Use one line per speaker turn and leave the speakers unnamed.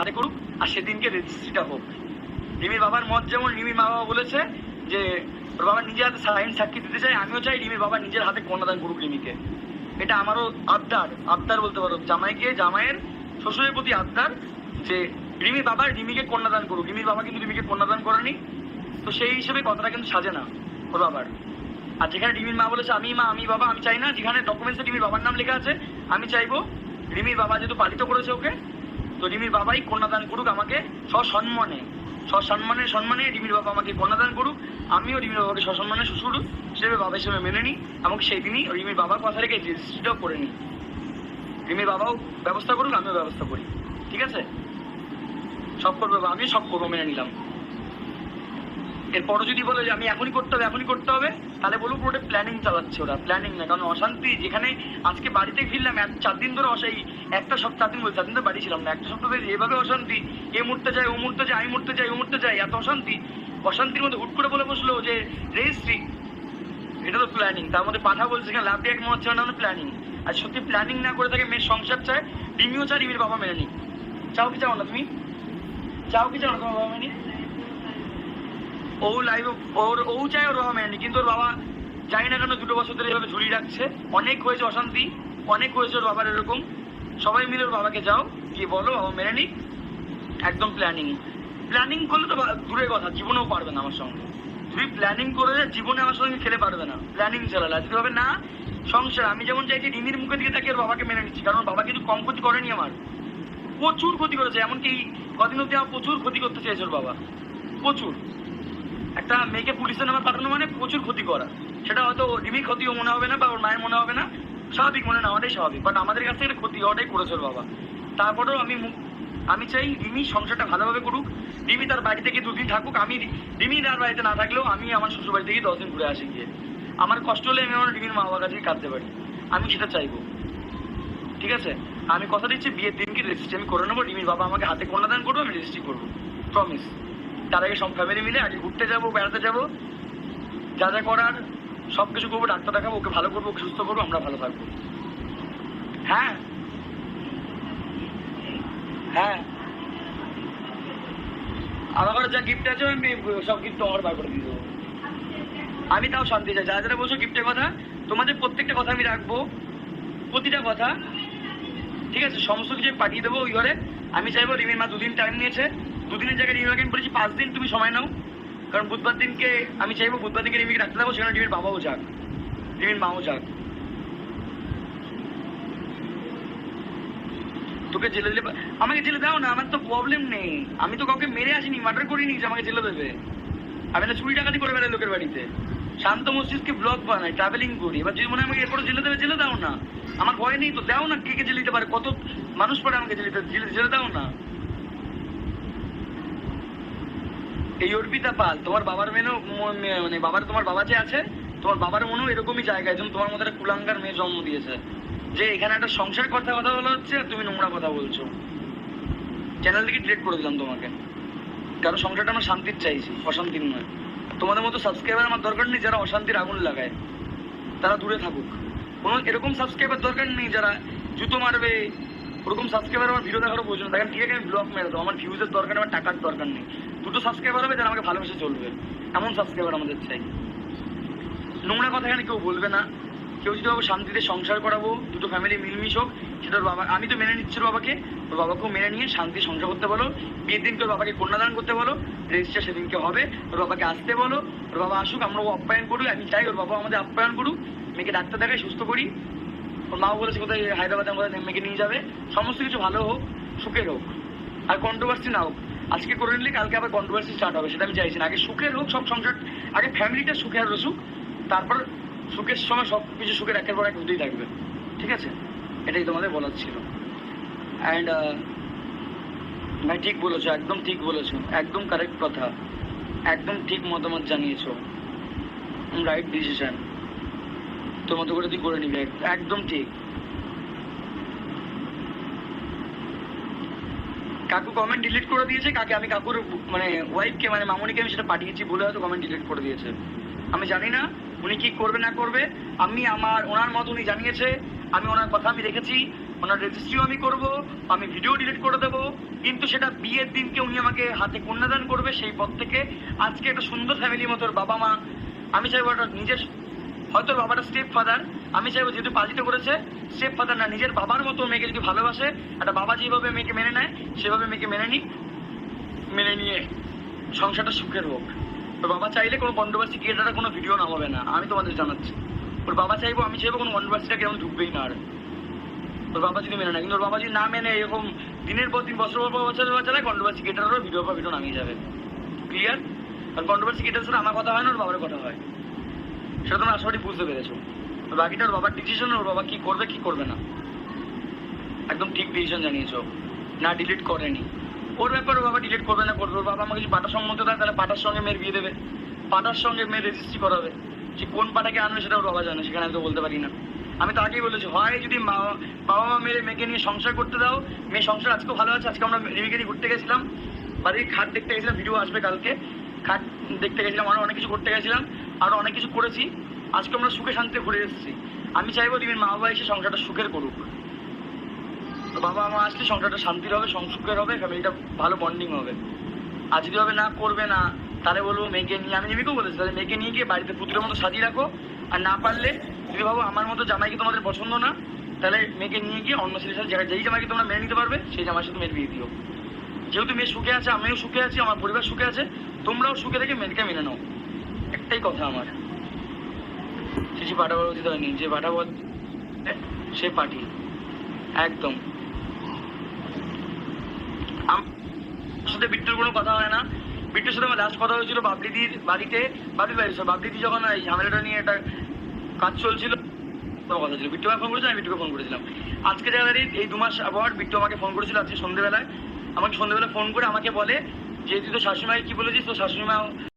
হাতে করুক আর সেদিনকে রেজিস্ট্রিটা হোক। রিমির বাবার মত যেমন, রিমির মা বাবা বলেছে যে ওর বাবা নিজের হাতে সাক্ষী দিতে চাই, আমিও চাই রিমির বাবা নিজের হাতে কন্যাদান করুক রিমিকে। এটা আমারও আবদার বলতে পারো, জামাইয়ের শ্বশুরের প্রতি আবদার যে রিমির বাবা রিমিকে কন্যাদান করুক। রিমির বাবা কিন্তু রিমিকে কন্যাদান করেনি, তো সেই হিসেবে কথাটা কিন্তু সাজে না ওর বাবার। আর যেখানে রিমির মা বলেছে আমি মা আমি বাবা, আমি চাই না, যেখানে ডকুমেন্টসে রিমির বাবার নাম লেখা আছে, আমি চাইবো রিমির বাবা যেহেতু পালিত করেছে ওকে, তো রিমির বাবাই কন্যাদান করুক আমাকে সসম্মানে রিমির বাবা আমাকে কন্যাদান করুক। আমিও রিমির বাবাকে সসম্মানে শ্বশুর হিসেবে বাবা হিসেবে মেনে নিই, এবং সেই দিনই রিমির বাবার কথা রেখে রেজিস্ট্রিটাও করে নিই। রিমির বাবাও ব্যবস্থা করুক, আমিও ব্যবস্থা করি, ঠিক আছে? সব করবে, আমিও সব করবো, মেনে নিলাম। এরপরও যদি বলে যে আমি এখনই করতে হবে, তাহলে বলবো পুরোটা প্ল্যানিং চালাচ্ছে ওরা, প্ল্যানিং না। কারণ অশান্তি, যেখানে আজকে বাড়িতে ফিরলাম 4 দিন ধরে একটা সপ্তাহ, 4 দিন ধরে বাড়ি ছিলাম না, একটা সপ্তাহ ধরে এভাবে অশান্তি, এ মুড়তে যায় ও মুড়তে যায়, আমি মুড়তে যাই ও মুড়তে যাই, এত অশান্তির মধ্যে হুট করে বলে বসলো যে রেজিস্ট্রি। এটা তো প্ল্যানিং। তার মধ্যে পাঠা বলছে এখানে লাভ দিয়ে মনে হচ্ছে না প্ল্যানিং। আর সত্যি প্ল্যানিং না করে থাকে মেয়ের সংসার চায়, রিমিও চায় রিমির বাবা মেনে নিক। চাও কি চাও না তুমি? চাও কি চাও না তোমার বাবা মেনে? ও চায় ওর বাবা মেনে, কিন্তু ওর বাবা জানি না কেন 2 বছর ধরে এভাবে ঝুলিয়ে রাখছে। অনেক হয়েছে অশান্তি, অনেক হয়েছে ওর বাবার এরকম। সবাই মিলে ওর বাবাকে যাও গিয়ে বলো বাবা মেনে নিক। একদম প্ল্যানিং করলে তো দূরের কথা, জীবনেও পারবে না আমার সঙ্গে। তুমি প্ল্যানিং করে জীবনে আমার সঙ্গে খেলে পারবে না, প্ল্যানিং চালালে আজকে হবে না সংসার। আমি যেমন চাইছি রিমির মুখে দিকে তাকে ওর বাবাকে মেনে নিচ্ছি, কারণ ওর বাবা কিন্তু কম ক্ষতি করেনি আমার, প্রচুর ক্ষতি করেছে। এমনকি কদিন অব্দি আমার প্রচুর ক্ষতি করতে চেয়েছে ওর বাবা, প্রচুর। একটা মেয়েকে পুলিশের নামে পাঠানো মানে প্রচুর ক্ষতি করা। সেটা হয়তো রিমির ক্ষতিও মনে হবে না বা ওর মায়ের মনে হবে না, স্বাভাবিক মনে নেওয়াটাই স্বাভাবিক, বাট আমাদের কাছ থেকে ক্ষতি হওয়াটাই করেছে ওর বাবা। তারপরেও আমি চাই রিমি সংসারটা ভালোভাবে করুক, রিমি তার বাড়ি থেকে 2 দিন থাকুক, আমি রিমি তার বাড়িতে না থাকলেও আমি আমার শ্বশুর বাড়ি থেকে 10 দিন ঘুরে আসি গিয়ে। আমার কষ্ট হলে আমি আমার রিমির মা বাবার কাছে কাঁদতে পারি, আমি সেটা চাইবো, ঠিক আছে? আমি কথা দিচ্ছি বিয়ের দিনকে রেজিস্ট্রি আমি করে নেবো, রিমির বাবা আমাকে হাতে কন্যাদান করবো, আমি রেজিস্ট্রি করবো, প্রমিস। তার আগে সব ফ্যামিলি মিলে আগে ঘুরতে যাবো, বেড়াতে যাবো, যা যা করার সব কিছু করবো, ডাক্তার দেখাবো, ওকে ভালো করবো, ওকে সুস্থ করবো, আমরা ভালো থাকবো। হ্যাঁ হ্যাঁ, আমার ঘরে যা গিফট আছে আমি সব গিফট আমার বার করে দিয়ে দেবো। আমি তাও শান্তি চাই। যারা যারা বলছো গিফটের কথা, তোমাদের প্রত্যেকটা কথা আমি রাখবো, প্রতিটা কথা, ঠিক আছে? সমস্ত কিছু পাঠিয়ে দেবো ওই ঘরে। আমি চাইবো রিমির মা 2 দিন টাইম নিয়েছে, 2 দিনের জায়গায় রিমিকে আমি বলেছি 5 দিন তুমি সময় নাও, কারণ বুধবার দিনকে আমি চাইবো বুধবার দিনকে রিমিকে রাখতে দেবো, সেখানে রিমির বাবাও যাক, রিমির মাও যাক। তোকে জেলে দিলে, আমাকে জেলে দাও না, আমার তো প্রবলেম নেই, আমি তো কাউকে মেরে আসিনি, মার্ডার করিনি যে আমাকে জেলে দেবে। আমি না চুরি ডাকাতি করে বেড়াই লোকের বাড়িতে, শান্ত মস্তিষ্কে ব্লগ বানাই, ট্রাভেলিং করি। এবার যদি মনে হয় আমাকে এরপরে জেলে দেবে, জেলে দাও না, আমার ভয় নেই তো, দাও না। কে জেলে দিতে পারে, কত মানুষ পড়ে আমাকে জেলে দাও না। এই অর্পিতা পাল তোমার বাবার মেয়েও, মানে তোমার বাবা যে আছে, তোমার বাবার মনেও এরকমই জায়গায় যেন তোমার মতো একটা কুলাঙ্গার মেয়ে জন্ম দিয়েছে, যে এখানে একটা সংসার কথা বলা হচ্ছে আর তুমি নোংরা কথা বলছো। চ্যানেল থেকে ডিলিট করে দিলাম তোমাকে, কারণ সংসারটা আমরা শান্তির চাইছি, অশান্তির নয়। তোমাদের মতো সাবস্ক্রাইবার আমার দরকার নেই যারা অশান্তির আগুন লাগায়, তারা দূরে থাকুক। কোনো এরকম সাবস্ক্রাইবার দরকার নেই যারা জুতো মারবে, ওরকম সাবস্ক্রাইবার আমার ভিডিও দেখারও প্রয়োজন। দেখেন ঠিক আছে, আমি ব্লগ মেরে দেবো, আমার ভিউজের দরকার, আমার টাকার দরকার নেই। 2টো সাবস্ক্রাইবার হবে যারা আমাকে ভালোবেসে চলবে, এমন সাবস্ক্রাইবার আমাদের চাই। নোংরা কথা এখানে কেউ বলবে না। কেউ যদি বাবা শান্তিতে সংসার করাবো, 2টো ফ্যামিলি মিলমিশ হোক, সেটা ওর বাবা, আমি তো মেনে নিচ্ছি ওর বাবাকে, ওর বাবাকেও মেনে নিয়ে শান্তি সংসার করতে বলো। বিয়ের দিনকে ওর বাবাকে কন্যাদান করতে বলো, রেজিস্টার সেদিনকে হবে, ওর বাবাকে আসতে বলো, ওর বাবা আসুক, আমরা ও আপ্যায়ন করুক। আমি চাই ওর বাবা আমাদের আপ্যায়ন করুক, মেয়েকে ডাক্তার দেখায় সুস্থ করি। ওর মাও বলেছে কোথায় হায়দ্রাবাদে কোথায় মেয়েকে নিয়ে যাবে, সমস্ত কিছু ভালো হোক, সুখের হোক, আর কন্ট্রোভার্সি না হোক। আজকে করে নিলে কালকে আবার কন্ট্রোভার্সি স্টার্ট হবে, সেটা আমি চাইছি না। আগে সুখের হোক সব সংসার, আগে ফ্যামিলিটা সুখে আর রসুক, তারপর সুখের সময় সব কিছু সুখের একের পর এক হতেই থাকবে, ঠিক আছে? এটাই তোমাদের বলার ছিল। অ্যান্ড ভাই ঠিক বলেছো, একদম ঠিক বলেছো, একদম কারেক্ট কথা, একদম ঠিক মতামত জানিয়েছো, রাইট ডিসিশন। তোর মতো করে তুই করে নিবি, একদম ঠিক। কাকু কমেন্ট ডিলিট করে দিয়েছে, আমি কাকুর মানে ওয়াইফকে মানে মামনিকে আমি সেটা পাঠিয়েছি বলে হয়তো কমেন্ট ডিলিট করে দিয়েছে। আমি জানি না উনি কি করবে না করবে, আমি ওনার মত উনি জানিয়েছে, আমি ওনার কথা আমি রেখেছি, ওনার রেজিস্ট্রিও আমি করব, আমি ভিডিও ডিলিট করে দেবো, কিন্তু সেটা বিয়ের দিনকে উনি আমাকে হাতে কন্যাদান করবে। সেই পর থেকে আজকে একটা সুন্দর ফ্যামিলির মতো ওর বাবা মা, আমি চাইবো একটা নিজের, হয়তো ওর বাবাটা স্টেপ ফাদার, আমি চাইবো যেহেতু পালিত করেছে স্টেপ ফাদার না, নিজের বাবার মতো মেয়েকে যদি ভালোবাসে, একটা বাবা যেভাবে মেয়েকে মেনে নেয় সেভাবে মেয়েকে মেনে নিক, মেনে নিয়ে সংসারটা সুখের হোক। ওর বাবা চাইলে কোনো কন্ট্রোভার্সি ক্রিয়েটারের কোনো ভিডিও নামাবে না, আমি তোমাদের জানাচ্ছি। ওর বাবা চাইবো, আমি চাইবো কোনো কন্ট্রোভার্সিটা কেমন ঢুকবেই না। আর ওর বাবা যদি মেনে নেয়, কিন্তু ওর বাবা যদি না মেনে এরকম দিনের পর দিন বছর পর বছর চালায়, কন্ট্রোভার্সি ক্রিয়েটারও ভিডিও পর ভিডিও নামিয়ে যাবে। ক্লিয়ার? আর কন্ট্রোভার্সি ক্রিয়েটার সাথে আমার কথা হয় না, ওর বাবার কথা হয়, সেটা তোমরা আশা করি বুঝতে পেরেছো। বাকিটা ওর বাবার ডিসিশন, ওর বাবা কি করবে কি করবে না একদম ঠিক ডিসিশন জানিয়েছো। না ডিলিট করেনি, ওর ব্যাপারে ওর বাবা ডিলিট করবে না করবে। ওর বাবা আমাকে যদি পাটার সম্মত দেয় তাহলে পাটার সঙ্গে মেয়ের বিয়ে দেবে, পাটার সঙ্গে মেয়ের রেজিস্ট্রি করাবে। যে কোন পাটাকে আনবে সেটা ওর বাবা জানে, সেখানে আমি তো বলতে পারি না। আমি তো আগেই বলেছি, হয় যদি বাবা মা মেয়েকে নিয়ে সংসার করতে দাও, মেয়ে সংসার আজকেও ভালো আছে। আজকে আমরা রিমিকে নিয়ে ঘুরতে গেছিলাম, বাড়ির খাট দেখতে গেছিলাম, ভিডিও আসবে কালকে। খাট দেখতে গেছিলাম, আরও অনেক কিছু করতে গেছিলাম, আরও অনেক কিছু করেছি। আজকে আমরা সুখে শান্তিতে ঘুরে এসেছি। আমি চাইবো রিমির মা বাবা এসে সংসারটা সুখের করুক। বাবা মা আসলে সংসারটা শান্তির হবে, সুখের হবে, ফ্যামিলিটা ভালো বন্ডিং হবে। আর যদি হবে না করবে না, তাহলে বলবো মেয়েকে নিয়ে, আমি রিমিকেও বলেছি তাহলে মেয়েকে নিয়ে গিয়ে বাড়িতে পুতুলের মতো সাজিয়ে রাখো। আর না পারলে যদি ভাবো আমার মতো জামাইকে তোমাদের পছন্দ না, তাহলে মেয়েকে নিয়ে গিয়ে অন্য ছেলের সাথে যেই জামাইকে তোমরা মেনে নিতে পারবে সেই জামাইয়ের সাথে মেয়ের বিয়ে দিও। যেহেতু মেয়ে সুখে আছে, আমিও সুখে আছি, আমার পরিবার সুখে আছে, তোমরাও সুখে থেকে মেয়েকে মেনে নাও। একটাই কথা আমার, কিছু পাঠাবার উচিত হয়নি, যে পাঠাবো সে পাঠি একদম। আমার সাথে বিট্টুর কোনো কথা হয় না। বিট্টুর সাথে আমার লাস্ট কথা হয়েছিল বাবলিদির বাড়িতে, বাবলিদি যখন এই ঝামেলাটা নিয়ে একটা কাজ চলছিল, কথা ছিল। বিট্টু আমাকে ফোন করেছিল, আমি বিট্টুকে ফোন করেছিলাম। আজকে জায়গায় এই 2 মাস আবার বিট্টু আমাকে ফোন করেছিল আজকে সন্ধ্যেবেলায়। আমাকে সন্ধ্যেবেলা ফোন করে আমাকে বলে যে তুই তো শাশুড়িমাকে কি বলেছিস, তো শাশুড়িমা